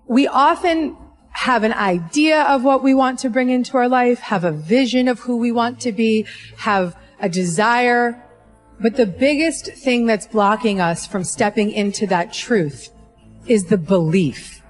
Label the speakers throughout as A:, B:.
A: We often have an idea of what we want to bring into our life, have a vision of who we want to be, have a desire. But the biggest thing that's blocking us from stepping into that truth is the belief.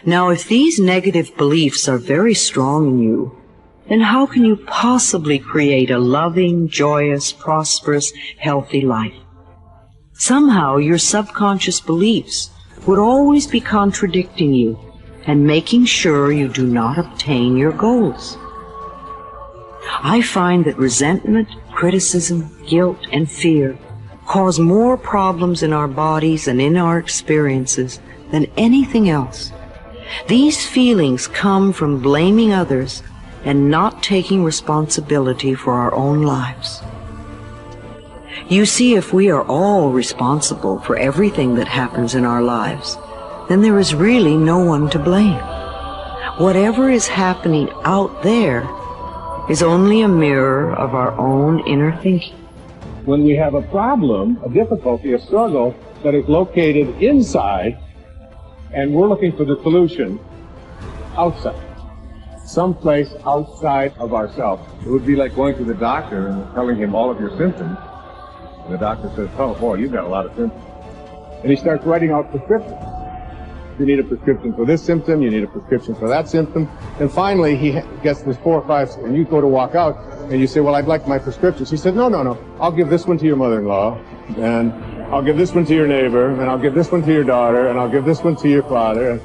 B: Now, if these negative beliefs are very strong in you, then how can you possibly create a loving, joyous, prosperous, healthy life? Somehow your subconscious beliefs would always be contradicting you and making sure you do not obtain your goals. I find that resentment, criticism, guilt, and fear cause more problems in our bodies and in our experiences than anything else. These feelings come from blaming others and not taking responsibility for our own lives. You see, if we are all responsible for everything that happens in our lives, then there is really no one to blame. Whatever is happening out there is only a mirror of our own inner thinking.
C: When we have a problem, a difficulty, a struggle that is located inside, and we're looking for the solution outside, someplace outside of ourselves. It would be like going to the doctor and telling him all of your symptoms. And the doctor says, oh boy, you've got a lot of symptoms. And he starts writing out prescriptions. You need a prescription for this symptom, you need a prescription for that symptom. And finally, he gets this 4 or 5, and you go to walk out, and you say, well, I'd like my prescriptions. He said, no, I'll give this one to your mother-in-law, and I'll give this one to your neighbor, and I'll give this one to your daughter, and I'll give this one to your father.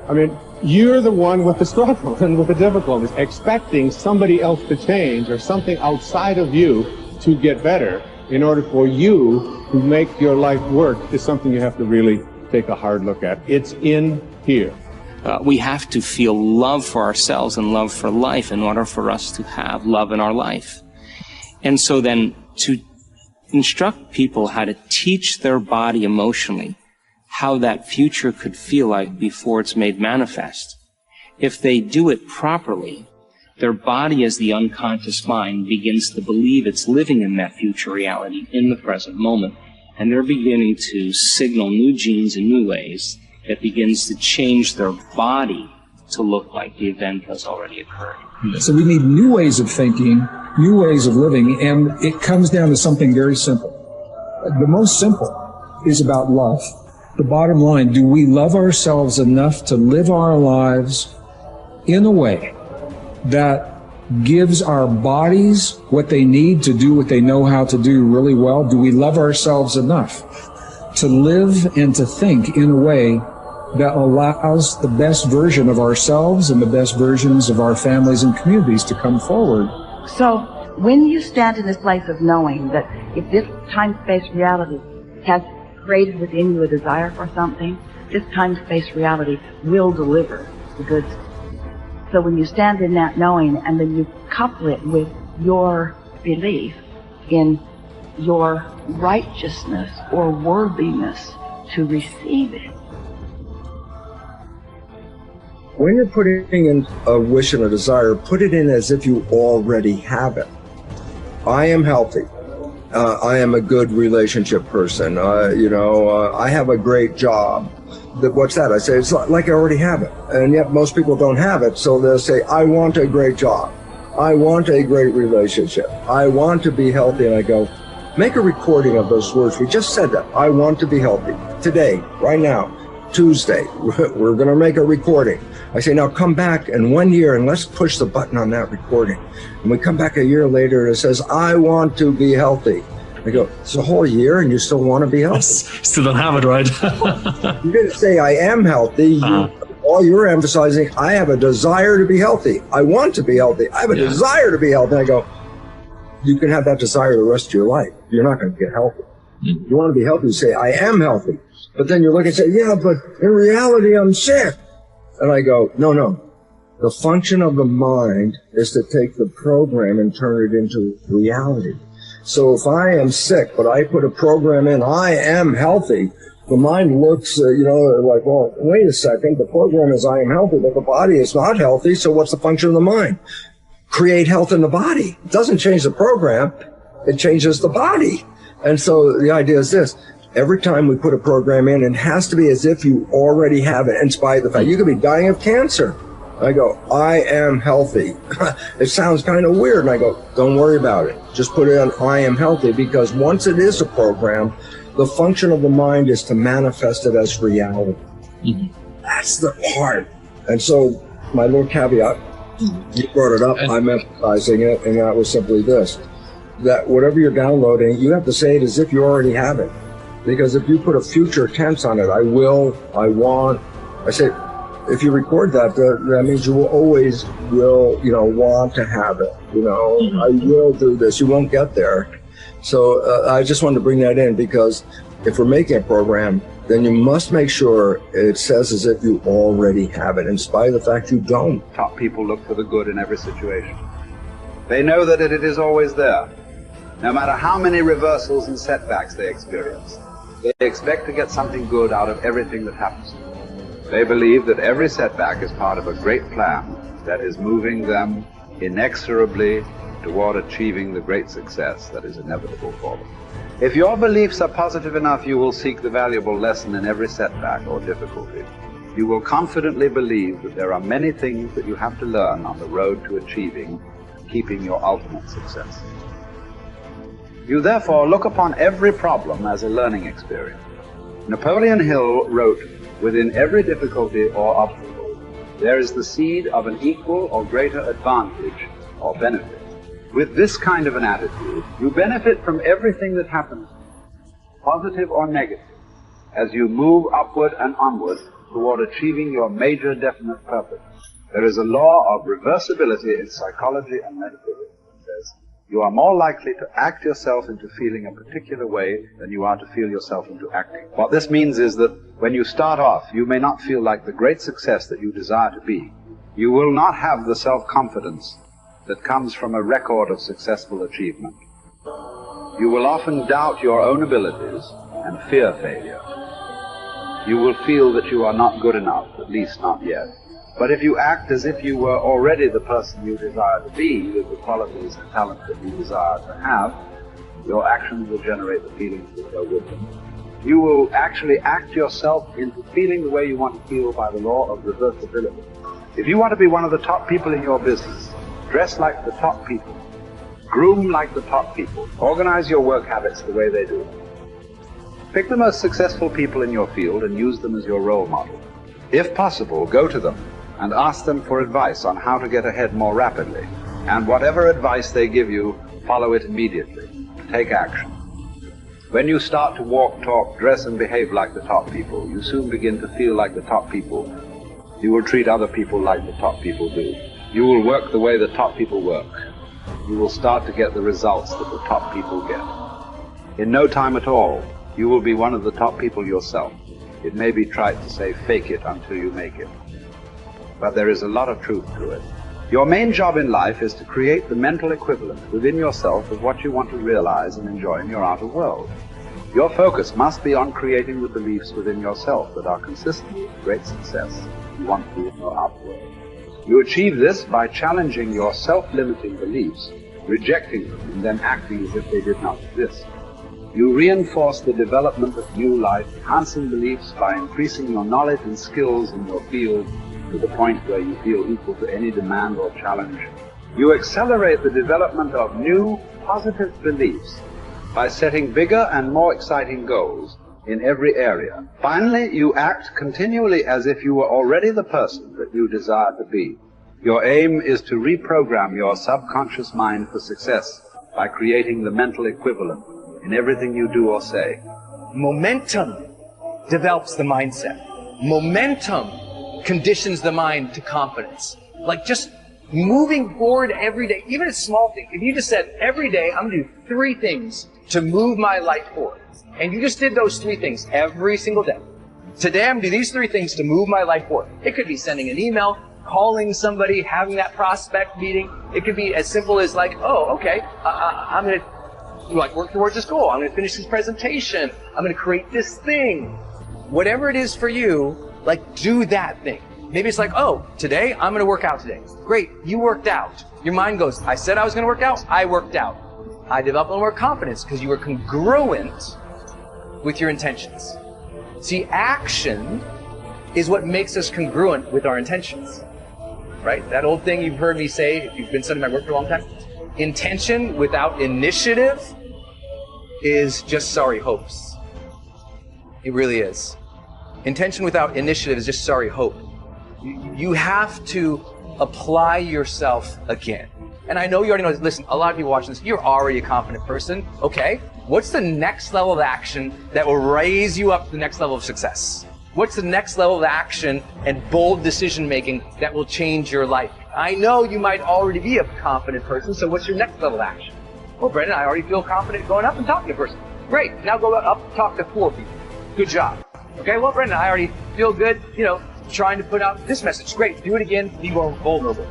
C: I mean, you're the one with the struggle and with the difficulties, expecting somebody else to change or something outside of you to get better in order for you to make your life work is something you have to really take a hard look at. It's in here.
D: We have to feel love for ourselves and love for life in order for us to have love in our life. And so then to instruct people how to teach their body emotionally how that future could feel like before it's made manifest. If they do it properly, their body as the unconscious mind begins to believe it's living in that future reality in the present moment. And they're beginning to signal new genes in new ways that begins to change their body to look like the event has already occurred.
E: So we need new ways of thinking, new ways of living, and it comes down to something very simple. The most simple is about love. The bottom line, do we love ourselves enough to live our lives in a way that gives our bodies what they need to do what they know how to do really well? Do we love ourselves enough to live and to think in a way that allows the best version of ourselves and the best versions of our families and communities to come forward?
F: So when you stand in this place of knowing that if this time-space reality has created within you a desire for something, this time-space reality will deliver the goods. So when you stand in that knowing and then you couple it with your belief in your righteousness or worthiness to receive it.
G: When you're putting in a wish and a desire, put it in as if you already have it. I am healthy. I am a good relationship person. I have a great job. What's that? I say, it's like I already have it. And yet most people don't have it, so they'll say, I want a great job. I want a great relationship. I want to be healthy. And I go, make a recording of those words. We just said that. I want to be healthy. Today, right now, Tuesday, we're going to make a recording. I say, now come back in 1 year and let's push the button on that recording. And we come back a year later and it says, I want to be healthy. I go, it's a whole year and you still want to be healthy?
H: Still don't have it, right?
G: You didn't say I am healthy. All you're emphasizing, I have a desire to be healthy. I want to be healthy. I have a desire to be healthy. And I go, you can have that desire the rest of your life. You're not going to get healthy. You want to be healthy, you say, I am healthy. But then you look and say, yeah, but in reality, I'm sick. And I go, no. The function of the mind is to take the program and turn it into reality. So if I am sick, but I put a program in, I am healthy, the mind looks, like, well, wait a second, the program is I am healthy, but the body is not healthy, so what's the function of the mind? Create health in the body. It doesn't change the program, it changes the body. And so the idea is this, Every time we put a program in, it has to be as if you already have it, in spite of the fact you could be dying of cancer. I go, I am healthy. It sounds kind of weird. And I go, don't worry about it. Just put it on I am healthy, because once it is a program, the function of the mind is to manifest it as reality. That's the part. And so my little caveat, you brought it up, I'm emphasizing it, and that was simply this, that whatever you're downloading, you have to say it as if you already have it. Because if you put a future tense on it, I will, I want, I say, if you record that, that means you will always want to have it. I will do this. You won't get there. So I just wanted to bring that in, because if we're making a program, then you must make sure it says as if you already have it, in spite of the fact you don't.
H: Top people look for the good in every situation. They know that it is always there, no matter how many reversals and setbacks they experience. They expect to get something good out of everything that happens. They believe that every setback is part of a great plan that is moving them inexorably toward achieving the great success that is inevitable for them. If your beliefs are positive enough, you will seek the valuable lesson in every setback or difficulty. You will confidently believe that there are many things that you have to learn on the road to achieving and keeping your ultimate success. You therefore look upon every problem as a learning experience. Napoleon Hill wrote, "Within every difficulty or obstacle, there is the seed of an equal or greater advantage or benefit." With this kind of an attitude, you benefit from everything that happens, positive or negative, as you move upward and onward toward achieving your major definite purpose. There is a law of reversibility in psychology and metaphysics that says you are more likely to act yourself into feeling a particular way than you are to feel yourself into acting. What this means is that when you start off, you may not feel like the great success that you desire to be. You will not have the self-confidence that comes from a record of successful achievement. You will often doubt your own abilities and fear failure. You will feel that you are not good enough, at least not yet. But if you act as if you were already the person you desire to be, with the qualities and talents that you desire to have, your actions will generate the feelings that go with them. You will actually act yourself into feeling the way you want to feel by the law of reversibility. If you want to be one of the top people in your business, dress like the top people, groom like the top people, organize your work habits the way they do. Pick the most successful people in your field and use them as your role model. If possible, go to them and ask them for advice on how to get ahead more rapidly. And whatever advice they give you, follow it immediately. Take action. When you start to walk, talk, dress, and behave like the top people, you soon begin to feel like the top people. You will treat other people like the top people do. You will work the way the top people work. You will start to get the results that the top people get. In no time at all, you will be one of the top people yourself. It may be trite to say fake it until you make it, but there is a lot of truth to it. Your main job in life is to create the mental equivalent within yourself of what you want to realize and enjoy in your outer world. Your focus must be on creating the beliefs within yourself that are consistent with great success you want to be in your outer world. You achieve this by challenging your self-limiting beliefs, rejecting them, and then acting as if they did not exist. You reinforce the development of new life, enhancing beliefs by increasing your knowledge and skills in your field to the point where you feel equal to any demand or challenge. You accelerate the development of new, positive beliefs by setting bigger and more exciting goals in every area. Finally, you act continually as if you were already the person that you desire to be. Your aim is to reprogram your subconscious mind for success by creating the mental equivalent in everything you do or say.
I: Momentum develops the mindset. Momentum conditions the mind to confidence. Like just moving forward every day, even a small thing. If you just said, every day I'm going to do 3 things to move my life forward, and you just did those 3 things every single day. Today I'm going to do these 3 things to move my life forward. It could be sending an email, calling somebody, having that prospect meeting. It could be as simple as like, oh, okay, I'm going to work towards this goal. I'm going to finish this presentation. I'm going to create this thing. Whatever it is for you, do that thing. Maybe it's like, oh, today I'm going to work out today. Great, you worked out. Your mind goes, I said I was going to work out, I worked out. I developed more confidence because you were congruent with your intentions. See, action is what makes us congruent with our intentions, right? That old thing you've heard me say, if you've been studying my work for a long time, intention without initiative is just sorry hopes. It really is. Intention without initiative is just sorry hope. You have to apply yourself again. And I know you already know this. Listen, a lot of people watching this, you're already a confident person. Okay, what's the next level of action that will raise you up to the next level of success? What's the next level of action and bold decision making that will change your life? I know you might already be a confident person, so what's your next level of action? Well, Brendon, I already feel confident going up and talking to a person. Great, now go up and talk to 4 people. Good job. Okay, well, Brendon, I already feel good, trying to put out this message. Great, do it again, be more vulnerable.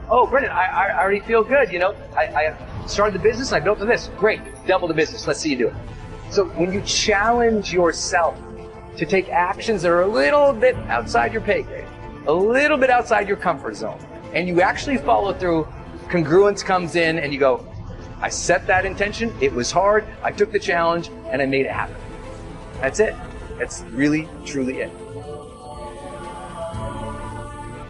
I: Oh, Brendon, I already feel good, I started the business and I built this. Great, double the business, let's see you do it. So when you challenge yourself to take actions that are a little bit outside your pay grade, a little bit outside your comfort zone, and you actually follow through, congruence comes in and you go, I set that intention, it was hard, I took the challenge, and I made it happen. That's it. That's really, truly it.